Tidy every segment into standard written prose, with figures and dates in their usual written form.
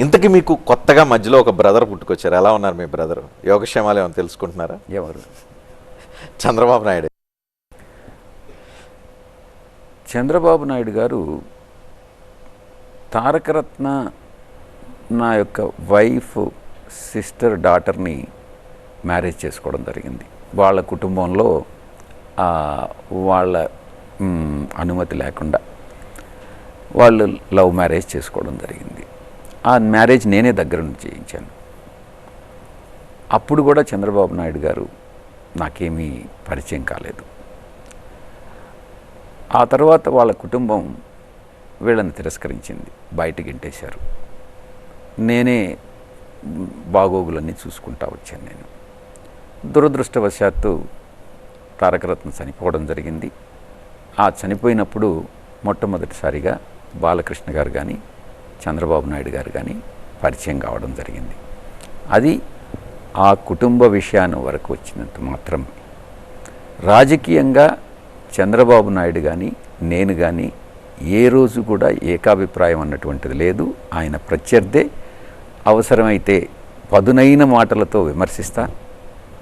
ఇంతకీ మీకు కొత్తగా మధ్యలో ఒక బ్రదర్ పుట్టుకొచ్చారు. ఎలా ఉన్నారు మీ బ్రదర్? యోగక్షేమాలు ఏమైనా తెలుసుకుంటున్నారా? ఎవరు? చంద్రబాబు నాయుడు. చంద్రబాబు నాయుడు గారు తారకరత్న నా యొక్క వైఫ్ సిస్టర్ డాటర్ని మ్యారేజ్ చేసుకోవడం జరిగింది. వాళ్ళ కుటుంబంలో వాళ్ళ అనుమతి లేకుండా వాళ్ళు లవ్ మ్యారేజ్ చేసుకోవడం జరిగింది. ఆ మ్యారేజ్ నేనే దగ్గర నుంచి చేయించాను. అప్పుడు కూడా చంద్రబాబు నాయుడు గారు నాకేమీ పరిచయం కాలేదు. ఆ తర్వాత వాళ్ళ కుటుంబం వీళ్ళని తిరస్కరించింది, బయటికి ఇంటేశారు. నేనే బాగోగులన్నీ చూసుకుంటా వచ్చాను. నేను దురదృష్టవశాత్తు తారకరత్న చనిపోవడం జరిగింది. ఆ చనిపోయినప్పుడు మొట్టమొదటిసారిగా బాలకృష్ణ గారు కానీ చంద్రబాబు నాయుడు గారు కానీ పరిచయం కావడం జరిగింది. అది ఆ కుటుంబ విషయాన్ని వరకు వచ్చినంత మాత్రం. రాజకీయంగా చంద్రబాబు నాయుడు కానీ నేను కానీ ఏ రోజు కూడా ఏకాభిప్రాయం అన్నటువంటిది లేదు. ఆయన ప్రత్యర్థే. అవసరమైతే పదునైన మాటలతో విమర్శిస్తా.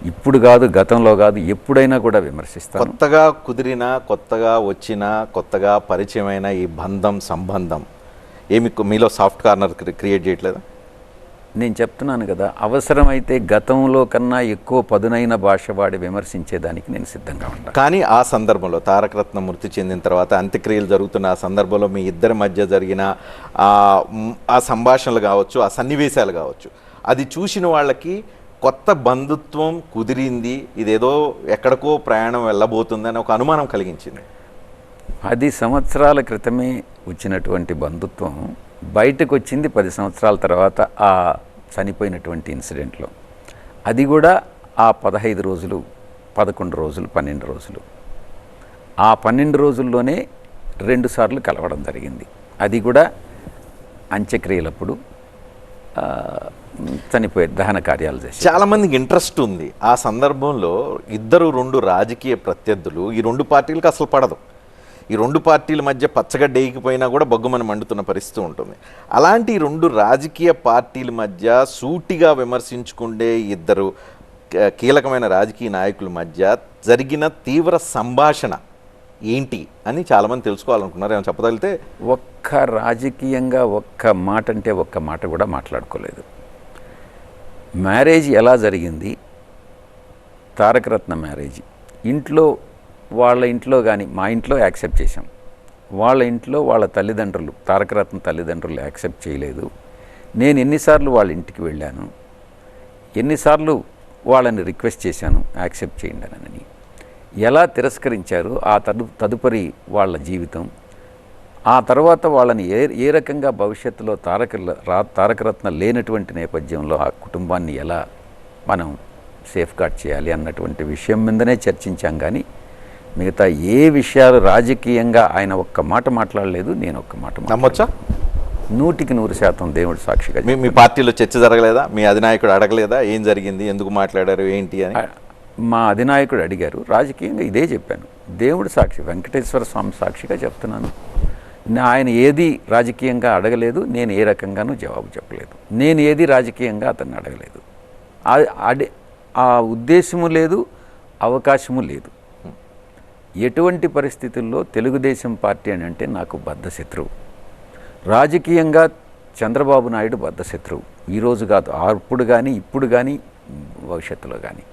ఇప్పుడు కాదు, గతంలో కాదు, ఎప్పుడైనా కూడా విమర్శిస్తాను. కొత్తగా కుదిరిన, కొత్తగా వచ్చిన, కొత్తగా పరిచయమైన ఈ సంబంధం ఏమి మీలో సాఫ్ట్ కార్నర్ క్రియేట్ చేయట్లేదా? నేను చెప్తున్నాను కదా, అవసరమైతే గతంలో కన్నా ఎక్కువ పదునైన భాష వాడి విమర్శించేదానికి నేను సిద్ధంగా ఉంటాను. కానీ ఆ సందర్భంలో తారకరత్న మృతి చెందిన తర్వాత అంత్యక్రియలు జరుగుతున్న ఆ సందర్భంలో మీ ఇద్దరి మధ్య జరిగిన ఆ సంభాషణలు కావచ్చు, ఆ సన్నివేశాలు కావచ్చు, అది చూసిన వాళ్ళకి కొత్త బంధుత్వం కుదిరింది, ఇదేదో ఎక్కడికో ప్రయాణం వెళ్ళబోతుందని ఒక అనుమానం కలిగించింది. 10 సంవత్సరాల క్రితమే వచ్చినటువంటి బంధుత్వం బయటకు వచ్చింది 10 సంవత్సరాల తర్వాత ఆ చనిపోయినటువంటి ఇన్సిడెంట్లో. అది కూడా ఆ 15 రోజులు, 11 రోజులు, 12 రోజులు. ఆ 12 రోజుల్లోనే 2 సార్లు కలవడం జరిగింది. అది కూడా అంత్యక్రియలప్పుడు చనిపోయే దహన కార్యాలు చేసి. చాలామందికి ఇంట్రెస్ట్ ఉంది. ఆ సందర్భంలో 2 రాజకీయ ప్రత్యర్థులు, ఈ 2 పార్టీలకు అసలు పడదు. ఈ 2 పార్టీల మధ్య పచ్చగడ్డ వేయకపోయినా కూడా బొగ్గుమని మండుతున్న పరిస్థితి ఉంటుంది. అలాంటి 2 రాజకీయ పార్టీల మధ్య సూటిగా విమర్శించుకుండే 2 కీలకమైన రాజకీయ నాయకుల మధ్య జరిగిన తీవ్ర సంభాషణ ఏంటి అని చాలామంది తెలుసుకోవాలనుకున్నారు. ఏమైనా చెప్పగలిగితే? ఒక్క రాజకీయంగా ఒక్క మాట అంటే ఒక్క మాట కూడా మాట్లాడుకోలేదు. మ్యారేజ్ ఎలా జరిగింది, తారకరత్న మ్యారేజ్ ఇంట్లో, వాళ్ళ ఇంట్లో కానీ మా ఇంట్లో యాక్సెప్ట్ చేశాం. వాళ్ళ ఇంట్లో వాళ్ళ తల్లిదండ్రులు, తారకరత్న తల్లిదండ్రులు యాక్సెప్ట్ చేయలేదు. నేను ఎన్నిసార్లు వాళ్ళ ఇంటికి వెళ్ళాను, ఎన్నిసార్లు వాళ్ళని రిక్వెస్ట్ చేశాను యాక్సెప్ట్ చేయండి అని. ఎలా తిరస్కరించారు, ఆ తదుపరి వాళ్ళ జీవితం, ఆ తర్వాత వాళ్ళని ఏ రకంగా భవిష్యత్తులో తారకరత్న లేనటువంటి నేపథ్యంలో ఆ కుటుంబాన్ని ఎలా మనం సేఫ్ గార్డ్ చేయాలి అన్నటువంటి విషయం మీదనే చర్చించాం. కానీ మిగతా ఏ విషయాలు రాజకీయంగా ఆయన ఒక్క మాట మాట్లాడలేదు, నేను ఒక్క మాట నమ్మొచ్చా? 100% దేవుడు సాక్షిగా. మీ పార్టీలో చర్చ జరగలేదా? మీ అధినాయకుడు అడగలేదా ఏం జరిగింది, ఎందుకు మాట్లాడారు ఏంటి అని? మా అధినాయకుడు అడిగారు. రాజకీయంగా ఇదే చెప్పాను. దేవుడు సాక్షి, వెంకటేశ్వర స్వామి సాక్షిగా చెప్తున్నాను. ఆయన ఏది రాజకీయంగా అడగలేదు, నేను ఏ రకంగానూ జవాబు చెప్పలేదు. నేను ఏది రాజకీయంగా అతన్ని అడగలేదు. ఆ ఉద్దేశము లేదు, అవకాశము లేదు. ఎటువంటి పరిస్థితుల్లో తెలుగుదేశం పార్టీ అని అంటే నాకు బద్ధశత్రువు. రాజకీయంగా చంద్రబాబు నాయుడు బద్ధశత్రువు. ఈరోజు కాదు, అప్పుడు కానీ ఇప్పుడు కానీ భవిష్యత్తులో కానీ.